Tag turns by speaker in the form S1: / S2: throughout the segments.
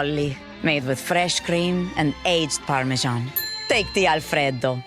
S1: Ollie, made with fresh cream and aged Parmesan. Take the Alfredo.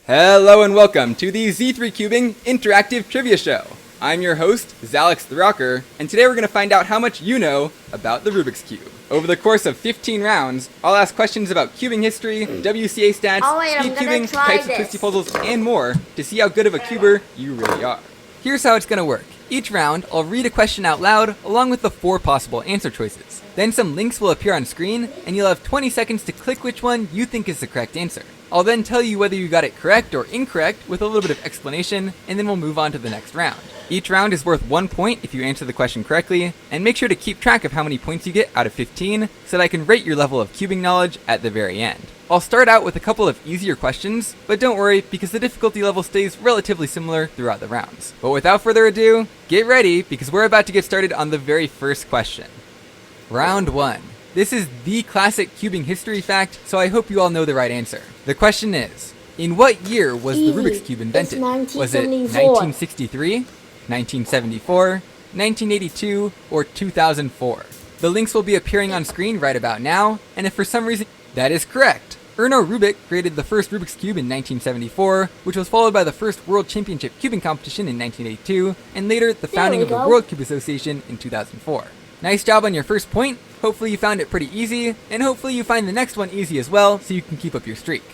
S2: Hello and welcome to the Z3 Cubing Interactive Trivia Show. I'm your host, Zalex the Rocker, and today we're going to find out how much you know about the Rubik's Cube. Over the course of 15 rounds, I'll ask questions about cubing history, WCA stats, speed cubing, types of twisty puzzles, and more to see how good of a cuber you really are. Here's how it's going to work. Each round, I'll read a question out loud along with the 4 possible answer choices. Then some links will appear on screen, and you'll have 20 seconds to click which one you think is the correct answer. I'll then tell you whether you got it correct or incorrect with a little bit of explanation, and then we'll move on to the next round. Each round is worth 1 point if you answer the question correctly, and make sure to keep track of how many points you get out of 15 so that I can rate your level of cubing knowledge at the very end. I'll start out with a couple of easier questions, but don't worry because the difficulty level stays relatively similar throughout the rounds. But without further ado, get ready because we're about to get started on the very first question. Round 1. This is the classic cubing history fact, so I hope you all know the right answer. The question is, in what year was the Rubik's Cube invented? Was it 1963, 1974, 1982, or 2004? The links will be appearing on screen right about now, and if for some reason that is correct, Erno Rubik created the first Rubik's Cube in 1974, which was followed by the first World Championship Cubing Competition in 1982, and later the founding of the World Cube Association in 2004. Nice job on your first point. Hopefully you found it pretty easy, and hopefully you find the next one easy as well so you can keep up your streak.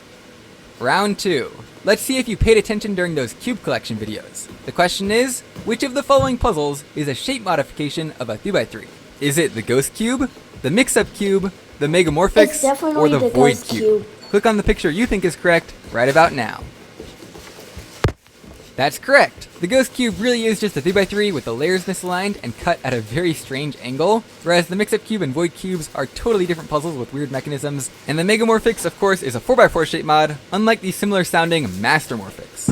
S2: Round 2. Let's see if you paid attention during those cube collection videos. The question is, which of the following puzzles is a shape modification of a 3x3? Is it the Ghost Cube, the Mix-Up Cube, the Megamorphix, or the Void Cube? Click on the picture you think is correct right about now. That's correct! The Ghost Cube really is just a 3x3 with the layers misaligned and cut at a very strange angle, whereas the Mix-Up Cube and Void Cubes are totally different puzzles with weird mechanisms, and the Megamorphix, of course, is a 4x4 shape mod, unlike the similar sounding Mastermorphix.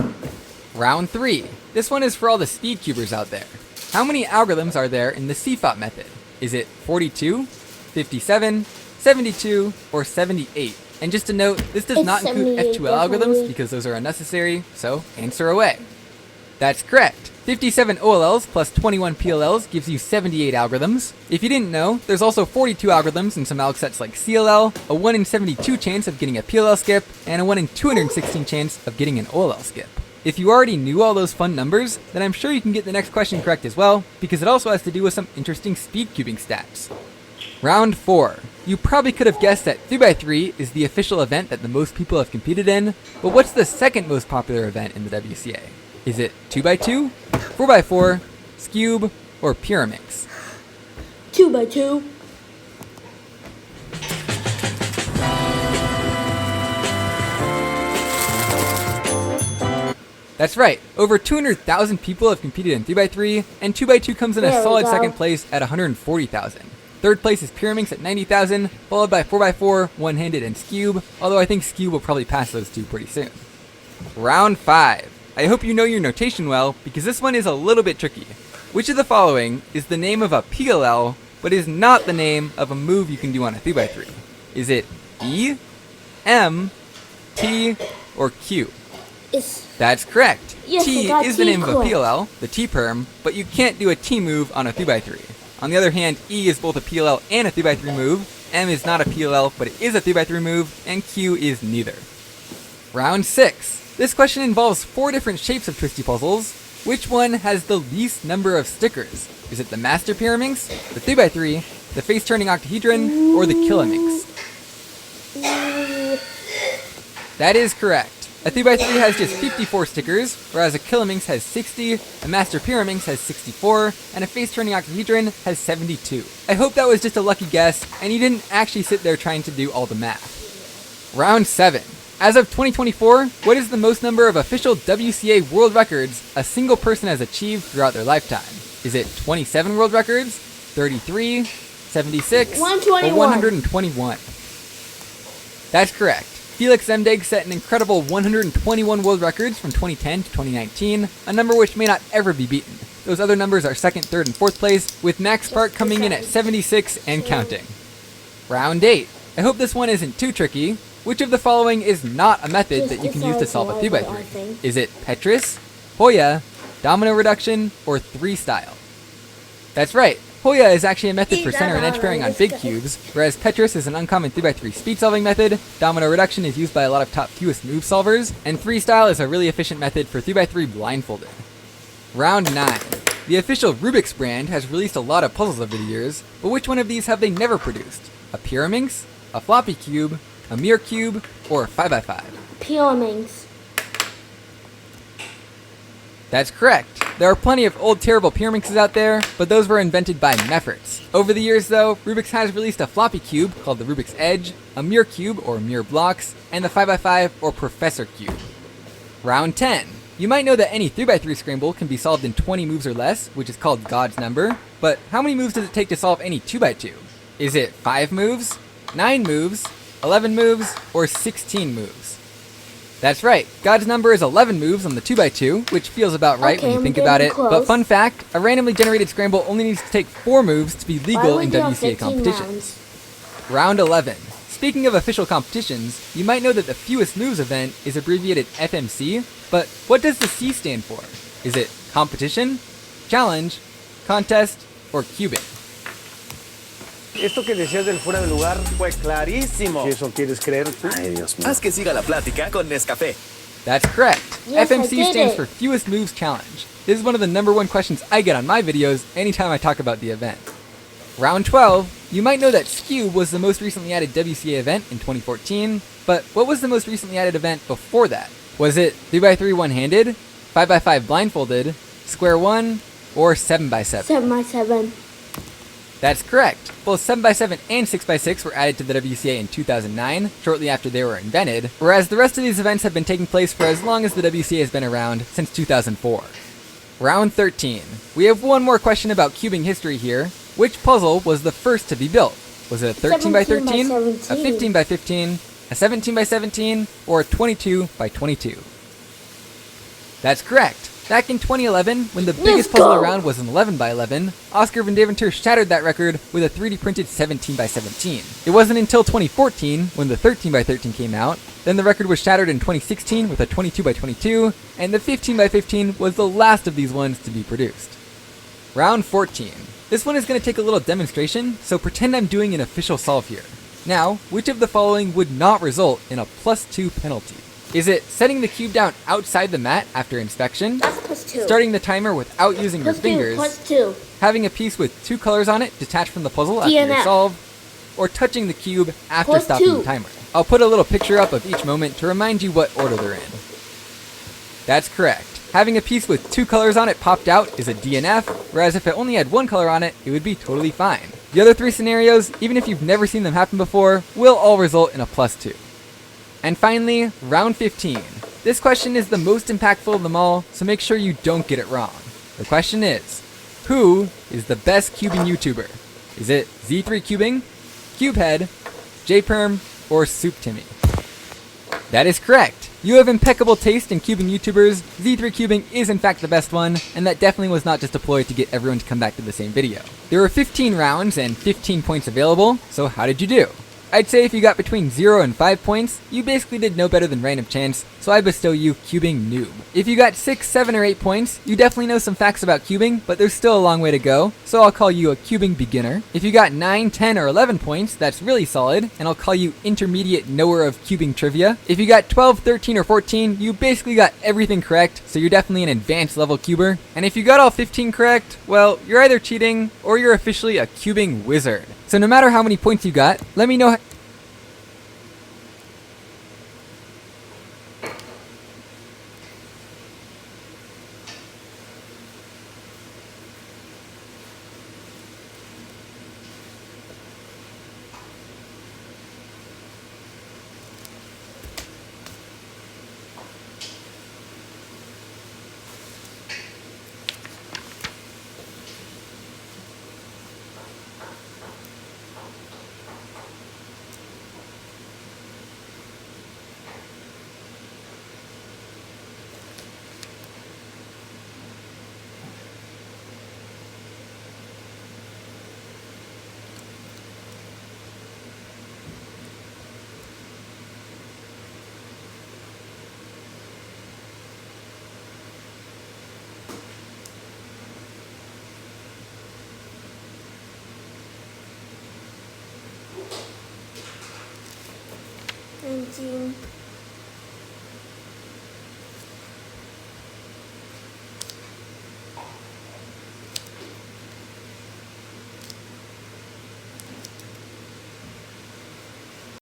S2: Round 3. This one is for all the speed cubers out there. How many algorithms are there in the CFOP method? Is it 42, 57, 72, or 78? And just a note, this does not include F2L algorithms because those are unnecessary, so answer away. That's correct. 57 OLLs plus 21 PLLs gives you 78 algorithms. If you didn't know, there's also 42 algorithms in some alg sets like CLL, a 1 in 72 chance of getting a PLL skip, and a 1 in 216 chance of getting an OLL skip. If you already knew all those fun numbers, then I'm sure you can get the next question correct as well, because it also has to do with some interesting speed cubing stats. Round 4. You probably could have guessed that 3x3 is the official event that the most people have competed in, but what's the second most popular event in the WCA? Is it 2x2, 4x4, Scube, or Pyraminx?
S3: 2x2.
S2: That's right, over 200,000 people have competed in 3x3, and 2x2 comes in a solid second place at 140,000. Third place is Pyraminx at 90,000, followed by 4x4, One-Handed, and Scube, although I think Scube will probably pass those two pretty soon. Round 5. I hope you know your notation well, because this one is a little bit tricky. Which of the following is the name of a PLL, but is not the name of a move you can do on a 3x3? Is it E, M, T, or Q? That's correct.
S3: Yes,
S2: T is the name of a PLL, the T-perm, but you can't do a T move on a 3x3. On the other hand, E is both a PLL and a 3x3 move, M is not a PLL, but it is a 3x3 move, and Q is neither. Round 6. This question involves 4 different shapes of twisty puzzles. Which one has the least number of stickers? Is it the Master Pyraminx, the 3x3, the face-turning octahedron, or the Killaminx? That is correct. A 3x3 has just 54 stickers, whereas a Killaminx has 60, a Master Pyraminx has 64, and a face-turning octahedron has 72. I hope that was just a lucky guess, and you didn't actually sit there trying to do all the math. Round 7. As of 2024, what is the most number of official WCA world records a single person has achieved throughout their lifetime? Is it 27 world records, 33, 76,
S3: 121.
S2: or 121? That's correct. Felix Zemdeg set an incredible 121 world records from 2010 to 2019, a number which may not ever be beaten. Those other numbers are 2nd, 3rd, and 4th place, with Max Spark coming in at 76 and counting. Round 8. I hope this one isn't too tricky. Which of the following is not a method that you can use to solve a 3x3? Is it Petrus, Hoya, Domino Reduction, or 3 Style? That's right. Hoya is actually a method for center and edge pairing on big cubes, whereas Tetris is an uncommon 3x3 speed solving method, domino reduction is used by a lot of top fewest move solvers, and freestyle is a really efficient method for 3x3 blindfolded. Round 9. The official Rubik's brand has released a lot of puzzles over the years, but which one of these have they never produced? A Pyraminx, a floppy cube, a mirror cube, or a 5x5?
S3: Pyraminx.
S2: That's correct. There are plenty of old terrible Pyraminxes out there, but those were invented by Mefferts. Over the years though, Rubik's has released a floppy cube called the Rubik's Edge, a mirror cube or mirror blocks, and the 5x5 or Professor Cube. Round 10. You might know that any 3x3 scramble can be solved in 20 moves or less, which is called God's number, but how many moves does it take to solve any 2x2? Is it 5 moves, 9 moves, 11 moves, or 16 moves? That's right, God's number is 11 moves on the 2x2, which feels about right when you think about it, but fun fact, a randomly generated scramble only needs to take 4 moves to be legal in WCA competitions. Round 11. Speaking of official competitions, you might know that the fewest moves event is abbreviated FMC, but what does the C stand for? Is it competition, challenge, contest, or cubing?
S4: Esto que decías del fuera de lugar fue clarísimo. Si eso quieres creer tú.
S5: Ay, Dios mío. Haz que siga la plática con Nescafé.
S2: That's correct.
S3: Yes,
S2: FMC
S3: I did
S2: stands
S3: it.
S2: for Fewest Moves Challenge. This is one of the #1 questions I get on my videos anytime I talk about the event. Round 12. You might know that Skew was the most recently added WCA event in 2014, but what was the most recently added event before that? Was it 3x3 one-handed, 5x5 blindfolded, square 1, or 7x7?
S3: 7x7.
S2: That's correct. Both 7x7 and 6x6 were added to the WCA in 2009, shortly after they were invented, whereas the rest of these events have been taking place for as long as the WCA has been around, since 2004. Round 13. We have one more question about cubing history here. Which puzzle was the first to be built? Was it a 13x13, a 15x15, a 17x17, or a 22x22? That's correct. Back in 2011, when the biggest puzzle around was an 11x11, Oscar Van Deventer shattered that record with a 3D printed 17x17. It wasn't until 2014, when the 13x13 came out, then the record was shattered in 2016 with a 22x22, and the 15x15 was the last of these ones to be produced. Round 14. This one is going to take a little demonstration, so pretend I'm doing an official solve here. Now, which of the following would not result in a +2 penalty? Is it setting the cube down outside the mat after inspection,
S3: That's +2.
S2: starting the timer without using your
S3: +2,
S2: fingers,
S3: +2.
S2: having a piece with 2 colors on it detached from the puzzle after your
S3: DNF.
S2: solve, or touching the cube after
S3: +2.
S2: stopping the timer? I'll put a little picture up of each moment to remind you what order they're in. That's correct. Having a piece with 2 colors on it popped out is a DNF, whereas if it only had 1 color on it, it would be totally fine. The other 3 scenarios, even if you've never seen them happen before, will all result in a +2. And finally, round 15. This question is the most impactful of them all, so make sure you don't get it wrong. The question is, who is the best cubing YouTuber? Is it Z3 Cubing, Cubehead, JPerm, or Soup Timmy? That is correct. You have impeccable taste in cubing YouTubers. Z3 Cubing is in fact the best one, and that definitely was not just a ploy to get everyone to come back to the same video. There were 15 rounds and 15 points available, so how did you do? I'd say if you got between 0 and 5 points, you basically did no better than random chance, so I bestow you Cubing Noob. If you got 6, 7, or 8 points, you definitely know some facts about cubing, but there's still a long way to go, so I'll call you a Cubing Beginner. If you got 9, 10, or 11 points, that's really solid, and I'll call you Intermediate Knower of Cubing Trivia. If you got 12, 13, or 14, you basically got everything correct, so you're definitely an advanced level cuber. And if you got all 15 correct, well, you're either cheating, or you're officially a Cubing Wizard. So no matter how many points you got, let me know
S3: 19.